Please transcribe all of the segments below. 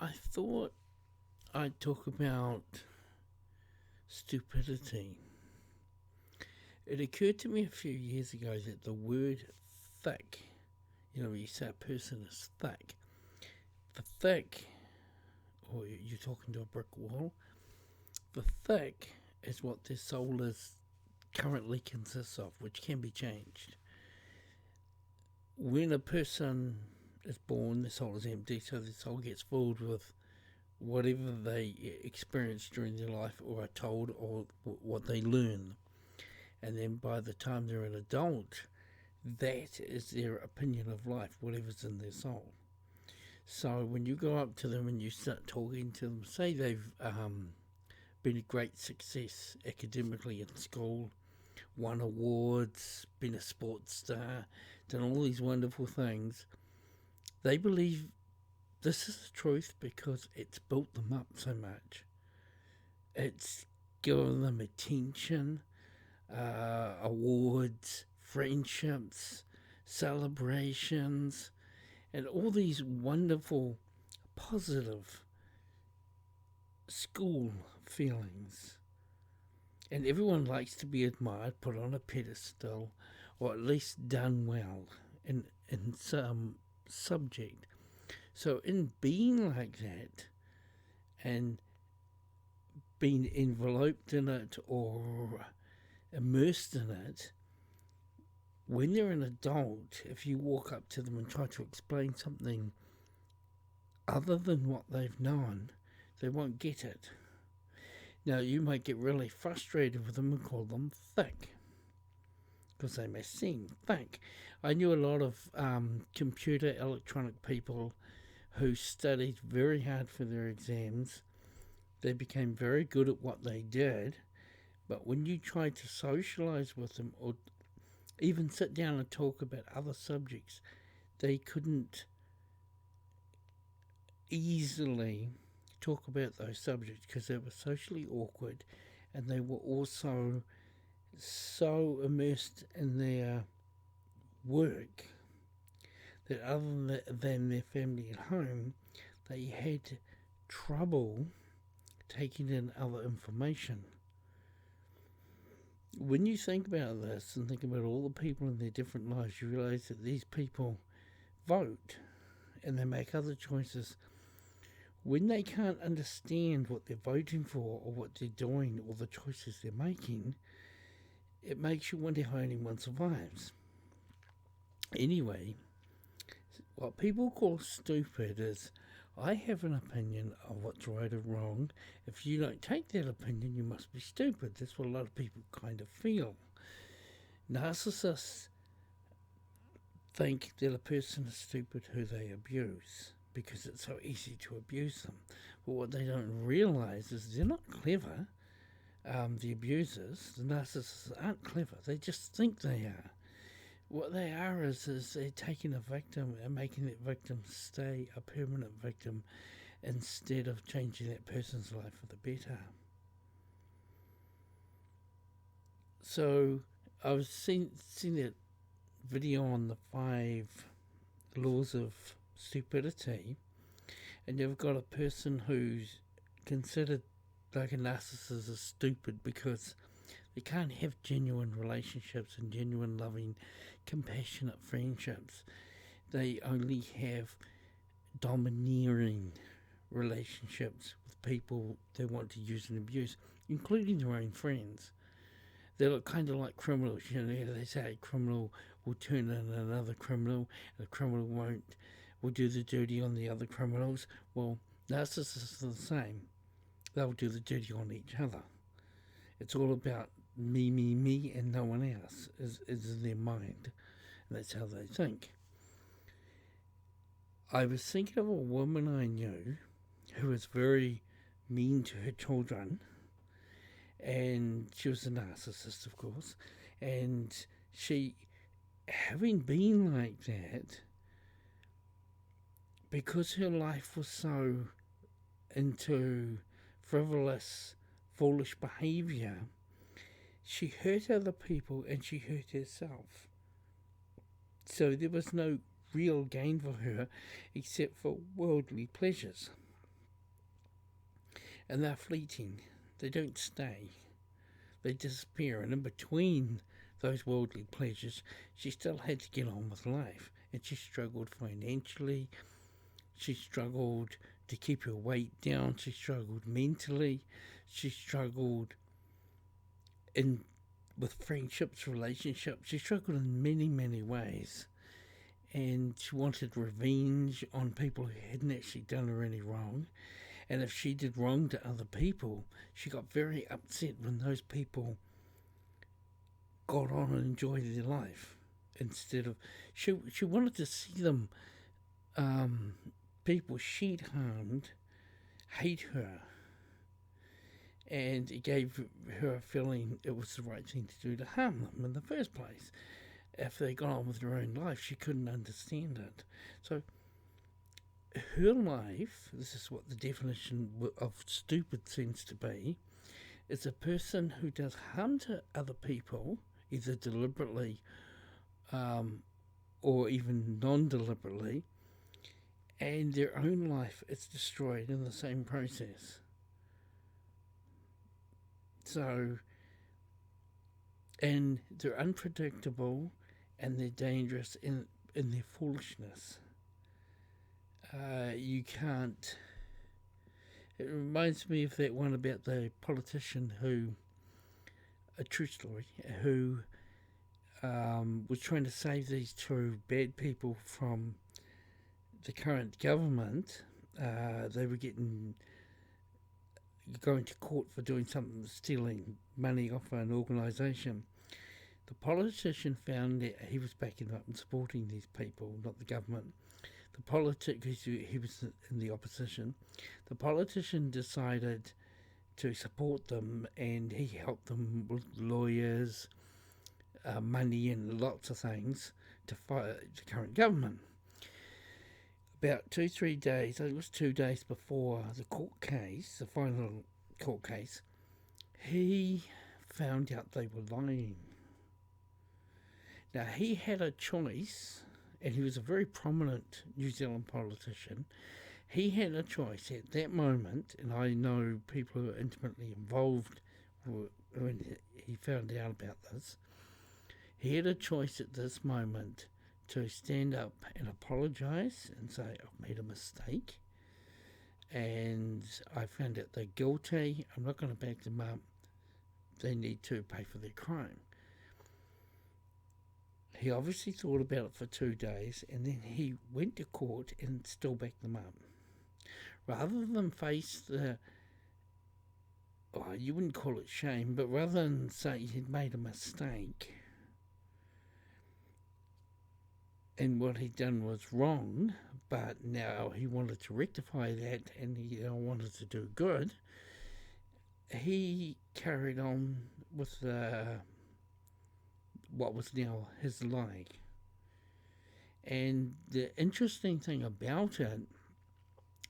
I thought I'd talk about stupidity. It occurred to me a few years ago that the word thick, you say a person is thick. The thick, or you're talking to a brick wall, the thick is what their soul is currently consists of, which can be changed. When a person is born, their soul is empty, so their soul gets filled with whatever they experience during their life or are told or what they learn. And then by the time they're an adult, that is their opinion of life, whatever's in their soul. So when you go up to them and you start talking to them, say they've been a great success academically in school, won awards, been a sports star, done all these wonderful things, they believe this is the truth because it's built them up so much. It's given them attention, awards, friendships, celebrations, and all these wonderful, positive school feelings. And everyone likes to be admired, put on a pedestal, or at least done well in some subject. So in being like that and being enveloped in it or immersed in it, when they're an adult, if you walk up to them and try to explain something other than what they've known, they won't get it. Now, you might get really frustrated with them and call them thick, because they may seem thick. I knew a lot of computer electronic people who studied very hard for their exams. They became very good at what they did, but when you tried to socialize with them or even sit down and talk about other subjects, they couldn't easily talk about those subjects because they were socially awkward, and they were also so immersed in their work that other than their family at home, they had trouble taking in other information. When you think about this and think about all the people in their different lives, you realize that these people vote and they make other choices. When they can't understand what they're voting for or what they're doing or the choices they're making, it makes you wonder how anyone survives. Anyway, what people call stupid is, I have an opinion of what's right or wrong. If you don't take that opinion, you must be stupid. That's what a lot of people kind of feel. Narcissists think that a person is stupid who they abuse because it's so easy to abuse them. But what they don't realize is they're not clever. The abusers, the narcissists, aren't clever. They just think they are. What they are is they're taking a victim and making that victim stay a permanent victim instead of changing that person's life for the better. So I was seen that video on the 5 laws of stupidity, and you've got a person who's considered like a narcissist as stupid because they can't have genuine relationships and genuine loving, compassionate friendships. They only have domineering relationships with people they want to use and abuse, including their own friends. They look kind of like criminals. They say a criminal will turn in another criminal, and a criminal will do the dirty on the other criminals. Well, narcissists are the same. They'll do the dirty on each other. It's all about me, and no one else is in their mind. And that's how they think. I was thinking of a woman I knew who was very mean to her children, and she was a narcissist, of course, and she, having been like that, because her life was so into frivolous, foolish behaviour, she hurt other people and she hurt herself. So there was no real gain for her except for worldly pleasures. and they're fleeting. They don't stay. They disappear, and in between those worldly pleasures, she still had to get on with life, and she struggled financially. She struggled to keep her weight down. She struggled mentally. She struggled in with friendships, relationships. She struggled in many, many ways. And she wanted revenge on people who hadn't actually done her any wrong. And if she did wrong to other people, she got very upset when those people got on and enjoyed their life. Instead of, she wanted to see them, people she'd harmed, hate her. And it gave her a feeling it was the right thing to do to harm them in the first place. If they got on with their own life, she couldn't understand it. So her life, this is what the definition of stupid seems to be, is a person who does harm to other people, either deliberately or even non-deliberately, and their own life is destroyed in the same process. So, and they're unpredictable, and they're dangerous in their foolishness. You can't. It reminds me of that one about the politician who, a true story, who was trying to save these two bad people from the current government. They were going to court for doing something, stealing money off an organisation. The politician found that he was backing up and supporting these people, not the government. The he was in the opposition. The politician decided to support them, and he helped them with lawyers, money, and lots of things to fight the current government. About 2-3 days, I think it was 2 days before the court case, the final court case, he found out they were lying. Now, he had a choice, and he was a very prominent New Zealand politician. He had a choice at that moment, and I know people who are intimately involved when he found out about this. He had a choice at this moment to stand up and apologise and say, I've made a mistake, and I found out they're guilty. I'm not going to back them up. They need to pay for their crime. He obviously thought about it for 2 days, and then he went to court and still backed them up. Rather than face you wouldn't call it shame, but rather than say he'd made a mistake and what he'd done was wrong, but now he wanted to rectify that and he wanted to do good, he carried on with what was now his lie. And the interesting thing about it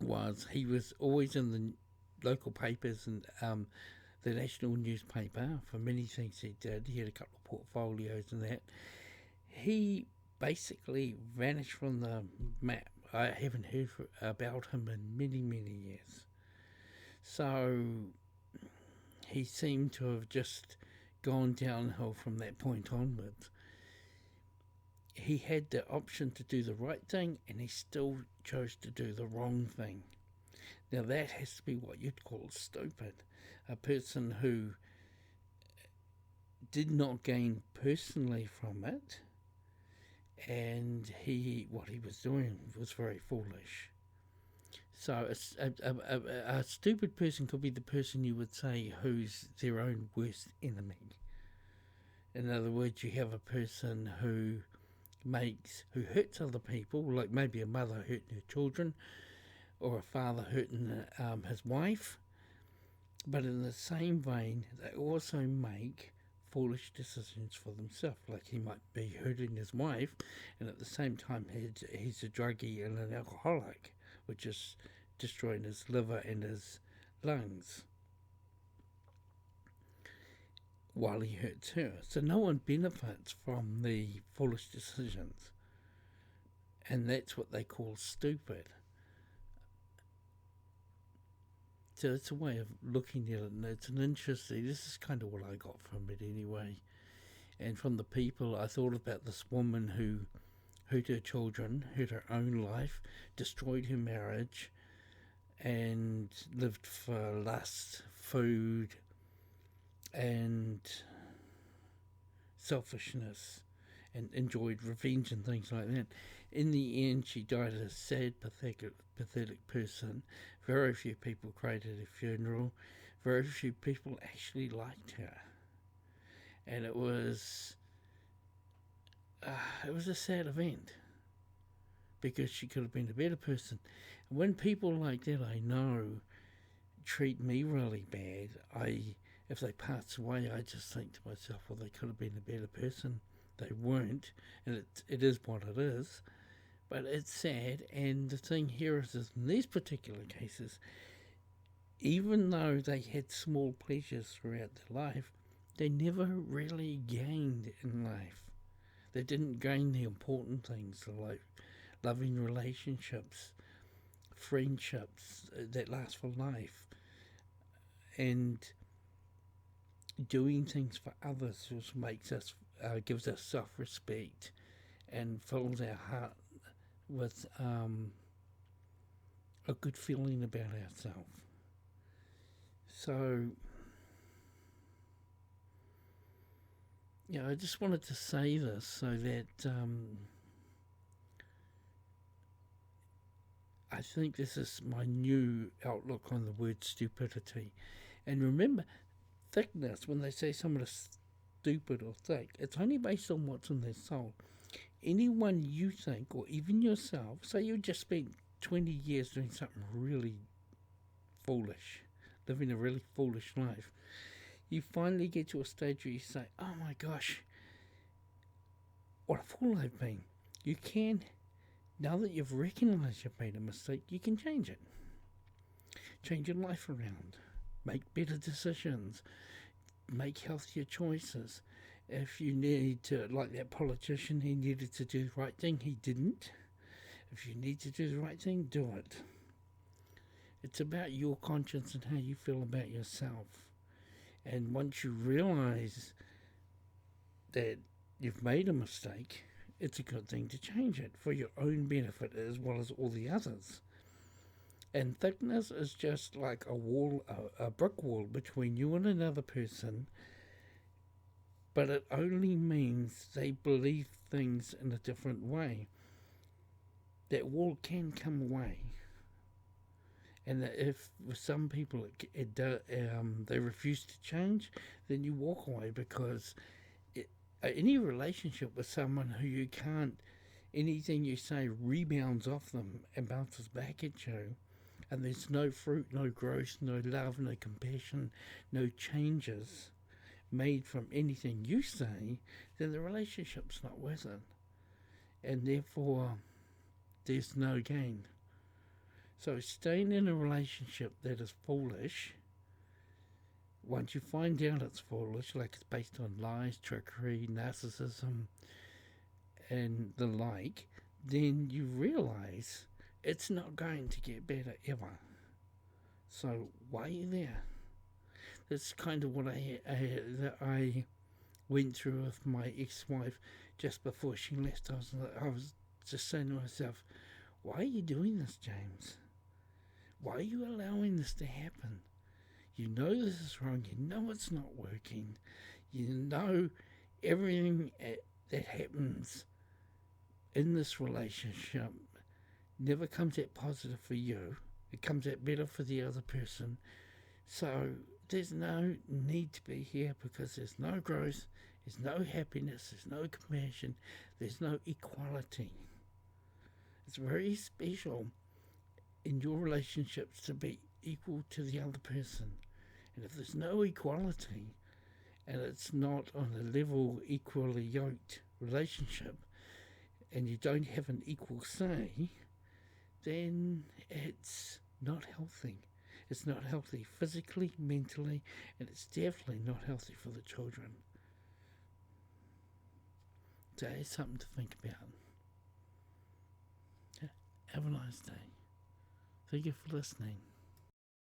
was he was always in the local papers and the national newspaper for many things he did. He had a couple of portfolios and that. He basically vanished from the map. I haven't heard about him in many, many years. So he seemed to have just gone downhill from that point onwards. He had the option to do the right thing, and he still chose to do the wrong thing. Now that has to be what you'd call stupid. A person who did not gain personally from it, and what he was doing was very foolish. So a stupid person could be the person you would say who's their own worst enemy. In other words, you have a person who hurts other people, like maybe a mother hurting her children, or a father hurting his wife. But in the same vein, they also make foolish decisions for themselves. Like he might be hurting his wife, and at the same time he's a druggie and an alcoholic, which is destroying his liver and his lungs while he hurts her. So no one benefits from the foolish decisions. And that's what they call stupid. So it's a way of looking at it, and it's an interesting. This is kind of what I got from it anyway, and from the people. I thought about this woman who hurt her children, hurt her own life, destroyed her marriage, and lived for lust, food, and selfishness, and enjoyed revenge and things like that. In the end, she died a sad, pathetic person. Very few people cried at her funeral. Very few people actually liked her, and it was a sad event because she could have been a better person. When people like that, I know, treat me really bad, if they pass away, I just think to myself, well, they could have been a better person. They weren't, and it is what it is. But it's sad, and the thing here is in these particular cases, even though they had small pleasures throughout their life, they never really gained in life. They didn't gain the important things like loving relationships, friendships that last for life, and doing things for others, which makes us, gives us self-respect and fills our heart with a good feeling about ourselves. So, I just wanted to say this so that I think this is my new outlook on the word stupidity. And remember, thickness, when they say someone is stupid or thick, it's only based on what's in their soul. Anyone you think, or even yourself, say you just spent 20 years doing something really foolish, living a really foolish life, you finally get to a stage where you say, oh my gosh, what a fool I've been. You can, now that you've recognized you've made a mistake, you can change it. Change your life around. Make better decisions. Make healthier choices. If you need to, like that politician, he needed to do the right thing, he didn't. If you need to do the right thing, do it. It's about your conscience and how you feel about yourself. And once you realize that you've made a mistake, it's a good thing to change it for your own benefit as well as all the others. And thickness is just like a wall, a brick wall between you and another person, but it only means they believe things in a different way. That wall can come away. And if with some people they refuse to change, then you walk away, because any relationship with someone who you can't, anything you say rebounds off them and bounces back at you, and there's no fruit, no growth, no love, no compassion, no changes made from anything you say, then the relationship's not worth it. And therefore, there's no gain. So staying in a relationship that is foolish, once you find out it's foolish, like it's based on lies, trickery, narcissism, and the like, then you realize it's not going to get better ever. So why are you there? That's kind of what I went through with my ex-wife just before she left. I was just saying to myself, why are you doing this, James? Why are you allowing this to happen? You know this is wrong. You know it's not working. You know everything that happens in this relationship never comes out positive for you. It comes out better for the other person. So there's no need to be here, because there's no growth, there's no happiness, there's no compassion, there's no equality. It's very special in your relationships to be equal to the other person. And if there's no equality, and it's not on a level, equally yoked relationship, and you don't have an equal say, then it's not healthy. It's not healthy physically, mentally, and it's definitely not healthy for the children. So it's something to think about. Have a nice day. Thank you for listening.